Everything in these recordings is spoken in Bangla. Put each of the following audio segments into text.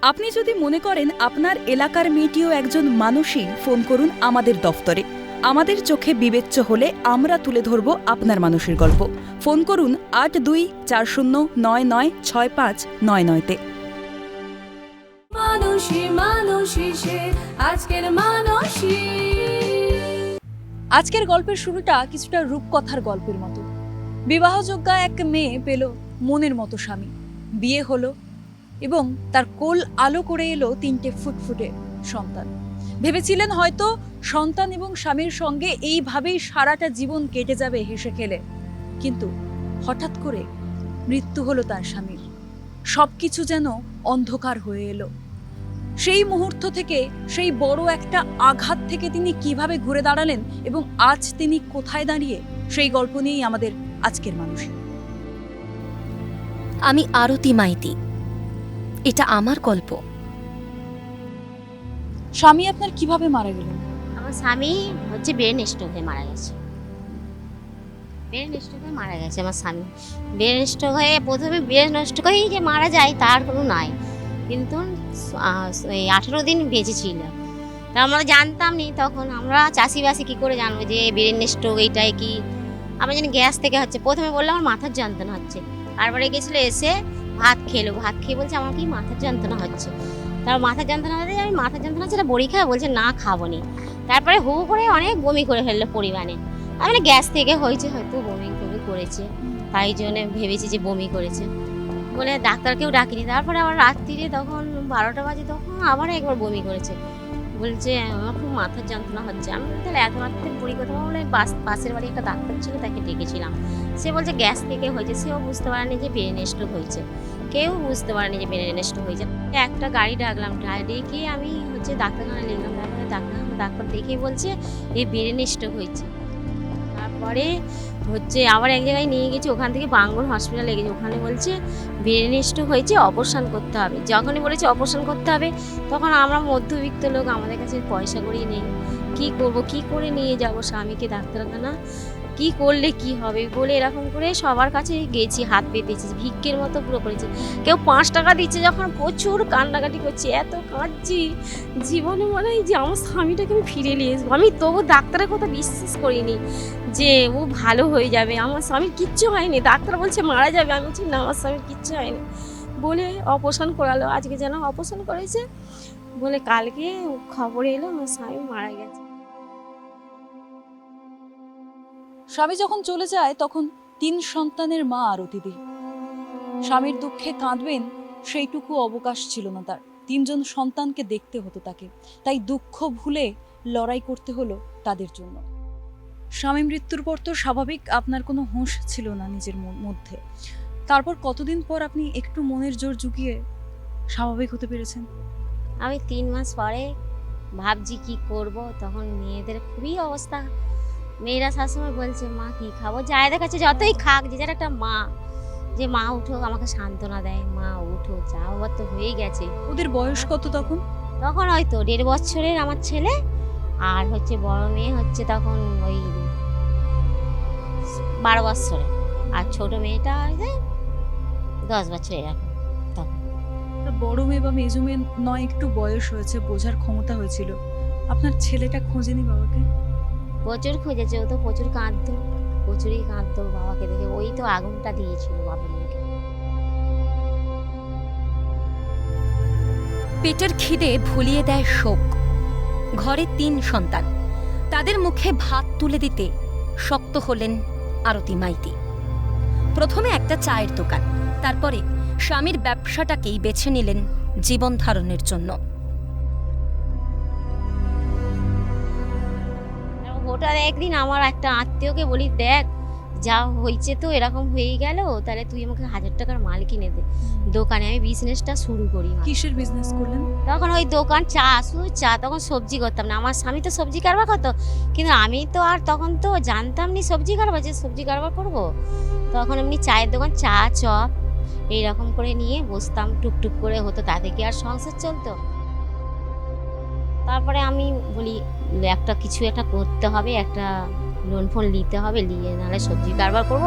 আপনি যদি মনে করেন আপনার এলাকার মেয়েটিও একজন মানুষই, ফোন করুন আমাদের দফতরে। আমাদের চোখে বিবেচ্য হলে আমরা তুলে ধরব আপনার মানুষের গল্প। ফোন করুন 8240996599-তে। মানুষই মানুষই সে আজকের মানুষই। আজকের গল্পের শুরুটা কিছুটা রূপকথার গল্পের মতো। বিবাহযোগ্যা এক মেয়ে পেল মনের মতো স্বামী, বিয়ে হলো এবং তার কোল আলো করে এলো 3টে ফুটফুটে সন্তান। ভেবেছিলেন হয়তো সন্তান এবং স্বামীর সঙ্গে এইভাবেই সারাটা জীবন কেটে যাবে হেসে খেলে, কিন্তু হঠাৎ করে মৃত্যু হলো তার স্বামীর। সবকিছু যেন অন্ধকার হয়ে এলো। সেই মুহূর্ত থেকে, সেই বড় একটা আঘাত থেকে তিনি কিভাবে ঘুরে দাঁড়ালেন এবং আজ তিনি কোথায় দাঁড়িয়ে, সেই গল্প নিয়েই আমাদের আজকের মানুষ। আমি আরতি মাইতি, এটা আমার গল্প। স্বামী আপনার কিভাবে মারা গেলেন? আমার স্বামী হচ্ছে ব্রেন স্ট্রোকে মারা গেছে। ব্রেন স্ট্রোকে মারা গেছে আমার স্বামী। ব্রেন স্ট্রোক হয়ে, প্রথমে ব্রেন স্ট্রোক হয়েই যে মারা যায় তার কোনো নাই, কিন্তু 18 দিন বেঁচে ছিল। তা আমরা জানতাম নি তখন, আমরা চাষিবাসি কী করে জানবো যে ব্রেন স্ট্রোক এইটাই কি। আমরা জানি গ্যাস থেকে হচ্ছে। প্রথমে বললাম আমার মাথার যন্ত্রণা হচ্ছে, তারপরে গেছিলো এসে ভাত খেয়ে বলছে আমার কি মাথার যন্ত্রণা হচ্ছে। তারপর মাথার যন্ত্রণা হচ্ছে, আমি মাথার যন্ত্রণা হচ্ছে বড়ি খাওয়া, বলছে না খাবো নি। তারপরে হু করে অনেক বমি করে ফেললো পরিমাণে। আমি গ্যাস থেকে হয়েছে, হয়তো বমি করেছে, তাই জন্য ভেবেছি যে বমি করেছে বলে ডাক্তারকেও ডাকিনি। তারপরে আবার রাত্রিরে তখন 12টা বাজে, তখন আবার একবার বমি করেছে, বলছে আমার খুব মাথার যন্ত্রণা হচ্ছে। আমি তাহলে একমাত্র পরিকল্পনা বলে পাশের বাড়ি একটা ডাক্তার ছিল, তাকে ডেকেছিলাম। সে বলছে গ্যাস থেকে হয়েছে। সেও বুঝতে পারেনি যে ব্রেন স্ট্রোক হয়েছে, কেউ বুঝতে পারেনি যে ব্রেন স্ট্রোক হয়েছে। একটা গাড়ি ডাকলাম, ডেকে আমি হচ্ছে ডাক্তারখানা লিখলাম। তারপরে ডাক্তার দেখে বলছে এই ব্রেন স্ট্রোক হয়েছে। তারপরে হচ্ছে আবার এক জায়গায় নিয়ে গেছি, ওখান থেকে বাঙ্গুর হসপিটালে গেছি। ওখানে বলছে ব্রেন স্ট্রোক হয়েছে, অপারেশন করতে হবে। যখনই বলেছে অপারেশন করতে হবে, তখন আমরা মধ্যবিত্ত লোক, আমাদের কাছে পয়সা করেই নেই। কি করব, কি করে নিয়ে যাব স্বামীকে ডাক্তারখানা, কি করলে কি হবে বলে এরকম করে সবার কাছে গেছি, হাত পেতেছি, ভিক্ষের মতো পুরো করেছি। কেউ 5 টাকা দিচ্ছে, যখন প্রচুর কান্নাকাটি করছি, এত কাঁদছি, জীবনে মনে হয় যে আমার স্বামীটাকে আমি ফিরে নিয়ে আসবো। আমি তবু ডাক্তারের কথা বিশ্বাস করিনি যে ও ভালো হয়ে যাবে, আমার স্বামীর কিচ্ছু হয়নি। ডাক্তার বলছে মারা যাবে, আমি বলছি না আমার স্বামীর কিচ্ছু হয়নি বলে অপারেশন করালো। আজকে যেন অপারেশন করেছে বলে কালকে খবর এলো আমার স্বামী মারা গেছে। স্বামী যখন চলে যায় তখন 3 সন্তানের মা আরতিদি। স্বামীর দুঃখে কাঁদবেন সেইটুকু অবকাশ ছিল না তার। 3 জন সন্তানকে দেখতে হতো তাকে, তাই দুঃখ ভুলে লড়াই করতে হলো তাদের জন্য। স্বামী মৃত্যুর পর তো স্বাভাবিক আপনার কোনো হুঁশ ছিল না নিজের মধ্যে। তারপর কতদিন পর আপনি একটু মনের জোর জুগিয়ে স্বাভাবিক হতে পেরেছেন? আমি 3 মাস পরে ভাবছি কি করব। তখন মেয়েদের খুবই অবস্থা, মেয়েরা সবসময় বলছে মা কি খাবো, যাদের কাছে যতই খাক, যে যার একটা মা, যে মা উঠো, আমাকে সান্ত্বনা দেয়, মা উঠো, যা হবার তো হয়ে গেছে। ওদের বয়স কত তখন? তখন হয়তো 1.5 বছরের আমার ছেলে, আর হচ্ছে বড় মেয়ে হচ্ছে তখন ওই 12 বছরের, আর ছোট মেয়েটা হয়তো 10 বছরের এরকম। বড় মেয়ে বা মেজো মেয়ে নয়, একটু বয়স হয়েছে, বোঝার ক্ষমতা হয়েছিল। আপনার ছেলেটা খোঁজেনি বাবাকে? প্রচুর খুঁজেছে, ও তো প্রচুর কাঁদতো, প্রচুরই কাঁদতো বাবাকে দেখে। ওই তো আগুনটা দিয়েছিল বাবার মুখে। পেটের খিদে ভুলিয়ে দেয় শোক। ঘরে 3 সন্তান, তাদের মুখে ভাত তুলে দিতে শক্ত হলেন আরতি মাইতি। প্রথমে একটা চায়ের দোকান, তারপরে স্বামীর ব্যবসাটাকেই বেছে নিলেন জীবন ধারণের জন্য। ওটা একদিন আমার একটা আত্মীয়কে বলি, দেখ যা হয়েছে তো এরকম হয়ে গেল, তাহলে তুই আমাকে 1000 টাকার মাল কিনে দে, দোকানে আমি বিজনেসটা শুরু করি। কিসের বিজনেস করলেন তখন ওই দোকান চা, শুধু চা, তখন সবজি করতাম না। আমার স্বামী তো সবজি কারবার করতো, কিন্তু আমি তো আর তখন তো জানতাম নি সবজি কারবার, যে সবজি কারবার করবো। তখন এমনি চায়ের দোকান, চা চপ এইরকম করে নিয়ে বসতাম, টুকটুক করে হতো, তাতে কি আর সংসার চলতো। তারপরে আমি বলি একটা কিছু একটা করতে হবে, একটা লোন ফোন নিতে হবে, নিয়ে নাহলে সবজি কারবার করব,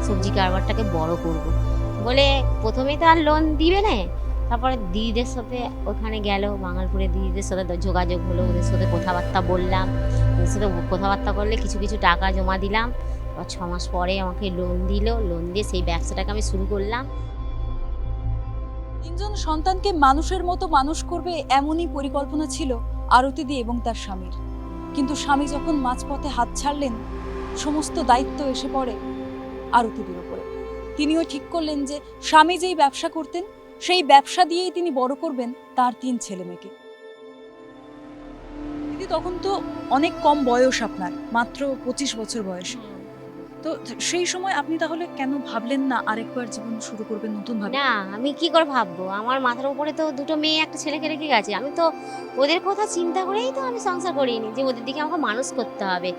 সবজি কারবারটাকে বড় করব বলে। প্রথমে তো আর লোন দিবে না, তারপরে দিদিদের সাথে ওখানে গেল, বাঙালপুরে দিদিদের সাথে যোগাযোগ হলো, ওদের সাথে কথাবার্তা বললাম, ওদের সাথে কথাবার্তা করলে কিছু কিছু টাকা জমা দিলাম। 6 মাস পরে আমাকে লোন দিল, লোন দিয়ে সেই ব্যবসাটাকে আমি শুরু করলাম। 3জন সন্তানকে মানুষের মতো মানুষ করবে এমনই পরিকল্পনা ছিল আরতিদি এবং তার স্বামীর। কিন্তু স্বামী যখন মাঝপথে হাত ছাড়লেন, সমস্ত দায়িত্ব এসে পড়ে আরতিদির উপরে। তিনিও ঠিক করলেন যে স্বামী যেই ব্যবসা করতেন সেই ব্যবসা দিয়েই তিনি বড় করবেন তার 3 ছেলে মেয়েকে। দিদি, তখন তো অনেক কম বয়স, আপনার মাত্র 25 বছর বয়স। তো সেই সময় আপনি তাহলে কেন ভাবলেন না আরেকবার জীবন শুরু করবেন নতুন ভাবে? না, আমি কি করে ভাববো? আমার মাথার উপরে তো 2টো মেয়ে একটা ছেলেকে রেখে গেছে। আমি তো ওদের কথা চিন্তা করেই তো আমি সংসার করিনি যে ওদের দিকে আমাকে মানুষ করতে হবে,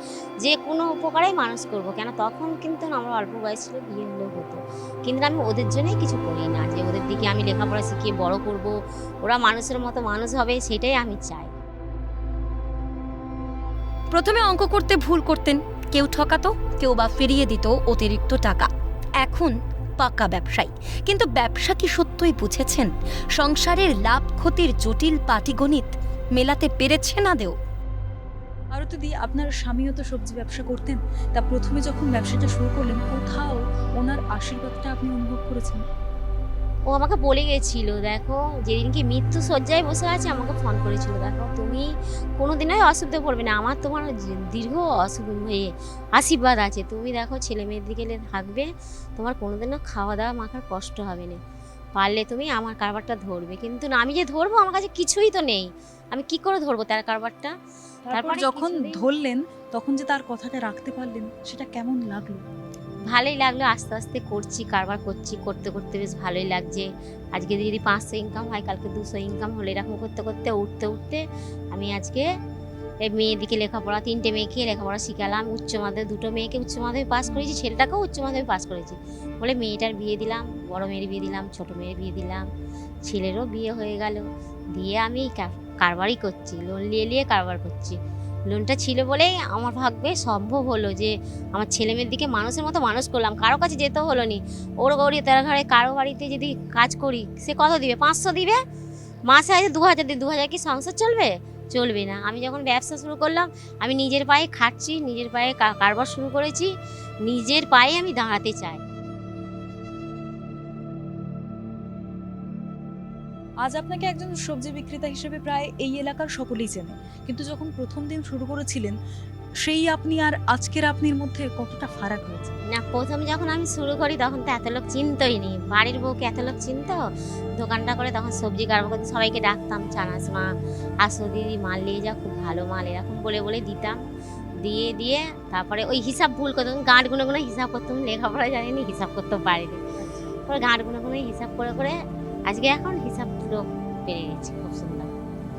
যে কোনো উপকারেই মানুষ করব। কেন তখন কিন্তু আমার অল্প বয়স ছিল, বিয়ে হলেও হতো, কিন্তু আমি ওদের জন্যই কিছু করি না যে ওদের দিকে আমি লেখাপড়া শিখিয়ে বড় করব, ওরা মানুষের মতো মানুষ হবে, সেটাই আমি চাই। প্রথমে অঙ্ক করতে ভুল করতেন, কেউ ঠকাতো, কেউ বা ফিরিয়ে দিত অতিরিক্ত টাকা। এখন পাকা ব্যবসায়ী। কিন্তু ব্যবসা কি সত্যই বুঝেছেন? সংসারের লাভ ক্ষতির জটিল পাটিগণিত মেলাতে পেরেছেন আদেও? আরতিদি, আপনার স্বামীও তো সবজি ব্যবসা করতেন, তা প্রথমে যখন ব্যবসাটা শুরু করলেন কোথাও ওনার আশীর্বাদটা আপনি অনুভব করেছেন? ও আমাকে বলে গেছিল, দেখো যেদিনকে মৃত্যু শয্যায় বসে আছে আমাকে ফোন করেছিল, দেখো তুমি কোনোদিনই অসুবিধা পড়বে না, আমার তোমার দীর্ঘ আশীর্বাদ আছে, তুমি দেখো ছেলে মেয়ের দিকে থাকবে, তোমার কোনোদিনও খাওয়া দাওয়া মাখার কষ্ট হবে না, পারলে তুমি আমার কারবারটা ধরবে। কিন্তু না, আমি যে ধরবো, আমার কাছে কিছুই তো নেই, আমি কি করে ধরবো তার কারবারটা? তারপর যখন ধরলেন তখন যে তার কথাটা রাখতে পারলেন, সেটা কেমন লাগলো? ভালোই লাগলো, আস্তে আস্তে করছি, কারবার করছি, করতে করতে বেশ ভালোই লাগছে। আজকে যদি 500 ইনকাম হয়, কালকে 200 ইনকাম হলো, এরকম করতে করতে উঠতে উঠতে আমি আজকে এই মেয়েদিকে লেখাপড়া, 3টে মেয়েকে লেখাপড়া শিখালাম, উচ্চ মাধ্যমিক 2টো মেয়েকে উচ্চ মাধ্যমিক পাস করেছি, ছেলেটাকেও উচ্চ মাধ্যমিক পাস করেছি বলে মেয়েটার বিয়ে দিলাম, বড় মেয়ের বিয়ে দিলাম, ছোট মেয়ের বিয়ে দিলাম, ছেলেরও বিয়ে হয়ে গেল। দিয়ে আমি কারবারই করছি, লোন নিয়ে কারবার করছি। লোনটা ছিল বলেই আমার ভাগ্যে সম্ভব হলো যে আমার ছেলে মেয়ের দিকে মানুষের মতো মানুষ করলাম। কারো কাছে যেতে হলো নি, ওর গৌরী তেরা ঘরে কারো বাড়িতে যদি কাজ করি, সে কত দিবে? 500 দিবে, মাসে আছে 2000 দিবে, 2000 কি সংসার চলবে? চলবে না। আমি যখন ব্যবসা শুরু করলাম, আমি নিজের পায়ে খাটছি, নিজের পায়ে কারবার শুরু করেছি, নিজের পায়ে আমি দাঁড়াতে চাই। আজ আপনাকে একজন সবজি বিক্রেতা হিসেবে প্রায় এই এলাকার সকলেই চেনে, কিন্তু যখন প্রথম দিন শুরু করেছিলেন সেই আপনি আর আজকের আপনির মধ্যে কতটা ফারাক হয়েছে? না, প্রথম যখন আমি শুরু করি তখন তো এত লোক চিনতই নি, বাড়ির বউকে এত লোক চিনতো। দোকানটা করে তখন সবজি কারবার করতে সবাইকে ডাকতাম, চানাস মা, আসো দিদি, মাল নিয়ে যাও, খুব ভালো মাল, এরকম বলে বলে দিতাম। দিয়ে তারপরে ওই হিসাব ভুল করতাম, গাঁট গুনে গুনে হিসাব করতাম, লেখাপড়া জানিনি, হিসাব করতে পারিনি, তারপরে গাঁট গুনে গুনে হিসাব করে করে আজকে এখন হিসাব পুরো পেরে গেছি, খুব সুন্দর।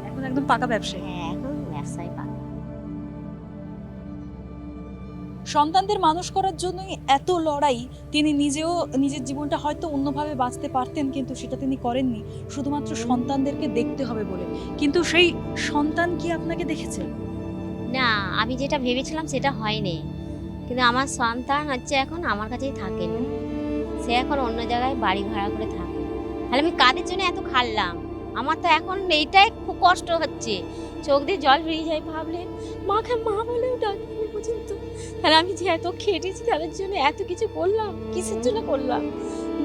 এখন একদম পাকা ব্যবসায়ী। হ্যাঁ, এখন ব্যবসায় পাক। সন্তানদের মানুষ করার জন্যই এত লড়াই। তিনি নিজেও নিজের জীবনটা হয়তো অন্যভাবে বাঁচতে পারতেন, কিন্তু সেটা তিনি করেননি, শুধুমাত্র সন্তানদেরকে দেখতে হবে বলে। কিন্তু সেই সন্তান কি আপনাকে দেখেছে? না, আমি যেটা ভেবেছিলাম সেটা হয়নি, কিন্তু আমার সন্তান হচ্ছে এখন আমার কাছেই থাকে না, সে এখন অন্য জায়গায় বাড়ি ভাড়া করে থাকে। তাহলে আমি কাদের জন্য এত খাটলাম? আমার তো এখন এইটাই খুব কষ্ট হচ্ছে, চোখ দিয়ে জল বেরিয়ে যায় ভাবলে, মাকে মা বলেও ডাকিনি পর্যন্ত। তাহলে আমি যে এত খেটেছি তাদের জন্য, এত কিছু করলাম, কিসের জন্য করলাম?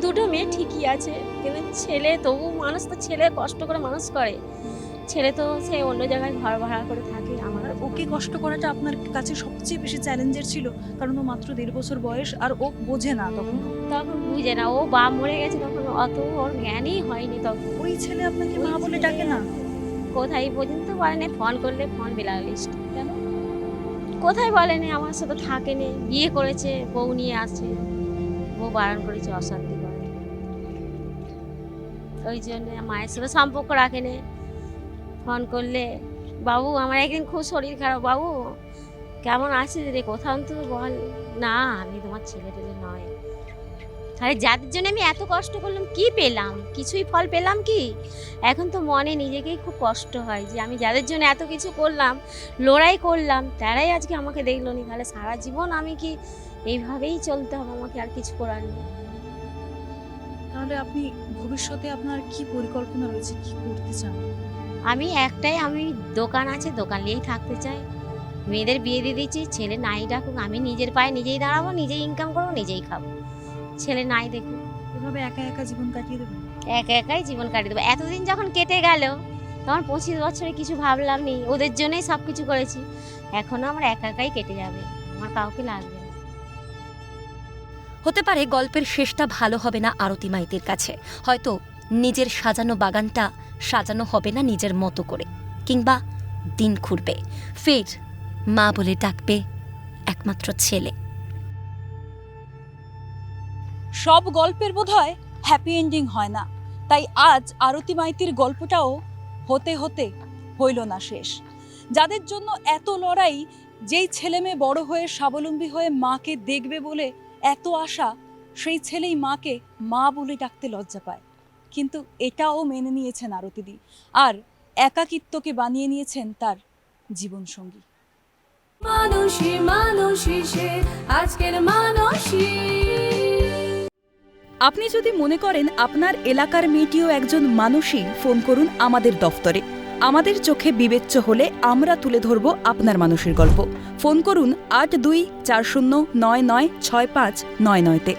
2টো মেয়ে ঠিকই আছে, কিন্তু ছেলে, তবু মানুষ তো ছেলে কষ্ট করে মানুষ করে, ছেলে তো সে অন্য জায়গায় ঘর ভাড়া করে থাকে। আমার আর ওকে কষ্ট করাটা আপনার কাছে সবচেয়ে বেশি চ্যালেঞ্জের ছিল, কারণ ও মাত্র 1.5 বছর বয়স, আর ও বোঝে না তখন। তখন বুঝে না, ও বাপ মরে গেছে, তখন অত ওর জ্ঞানই হয়নি। তখন ওই ছেলে আপনাকে মা বলে ডাকে না? কোথায় পর্যন্ত বলেনি, ফোন করলে ফোন বেলা লিস্ট, কেন? কোথায় বলেনি, আমার সাথে থাকেনি, বিয়ে করেছে, বউ নিয়ে আসে, বউ বারণ করেছে, অশান্তি করে, ওই জন্য মায়ের সাথে সম্পর্ক রাখেনি। ফোন করলে, বাবু আমার একদিন খুব শরীর খারাপ, বাবু কেমন আছিস রে, কোথাও তো বল না, আমি তোমার ছেলে টেলে নয়। তাহলে যাদের জন্য আমি এত কষ্ট করলাম, কি পেলাম? কিছুই ফল পেলাম কি? এখন তো মনে নিজেকেই খুব কষ্ট হয় যে আমি যাদের জন্য এত কিছু করলাম, লড়াই করলাম, তারাই আজকে আমাকে দেখলো নি। তাহলে সারা জীবন আমি কি এইভাবেই চলতে হবে? আমাকে আর কিছু করার নেই। তাহলে আপনি ভবিষ্যতে আপনার কি পরিকল্পনা রয়েছে, কি করতে চান? আমি দোকান আছে, দোকান নিয়েই থাকতে চাই। মেয়েদের বিয়ে দিয়ে দিচ্ছি, ছেলে নাই ডাকুক, আমি নিজের পায়ে নিজেই দাঁড়াবো, নিজেই ইনকাম করবো, নিজেই খাবো, ছেলে নাই দেখুক। এভাবে একা একা জীবন কাটিয়ে দেবেন? একা একাই জীবন কাটিয়ে দেবো। এতদিন যখন কেটে গেল তখন 25 বছরে কিছু ভাবলাম নি, ওদের জন্যই সব কিছু করেছি। এখনো আমার একা একাই কেটে যাবে, আমার কাউকে লাগবে না। হতে পারে গল্পের শেষটা ভালো হবে না আরতি মাইতির কাছে, হয়তো নিজের সাজানো বাগানটা সাজানো হবে না নিজের মতো করে, কিংবা দিন খুঁড়বে, ফের মা বলে ডাকবে একমাত্র ছেলে। সব গল্পের বোধহয় হ্যাপি এন্ডিং হয় না, তাই আজ আরতি মাইতির গল্পটাও হতে হতে হইল না শেষ। যাদের জন্য এত লড়াই, যেই ছেলে মেয়ে বড় হয়ে স্বাবলম্বী হয়ে মাকে দেখবে বলে এত আশা, সেই ছেলেই মাকে মা বলে ডাকতে লজ্জা পায়। কিন্তু এটাও মেনে নিয়েছেন আরতিদি, আর একাকিত্বকে বানিয়ে নিয়েছেন তার জীবনসঙ্গী। মানুষই মানুষই সে আজকের মানুষই। আপনি যদি মনে করেন আপনার এলাকার মেয়েটিও একজন মানুষই, ফোন করুন আমাদের দফতরে। আমাদের চোখে বিবেচ্য হলে আমরা তুলে ধরব আপনার মানুষের গল্প। ফোন করুন 8240996599-তে।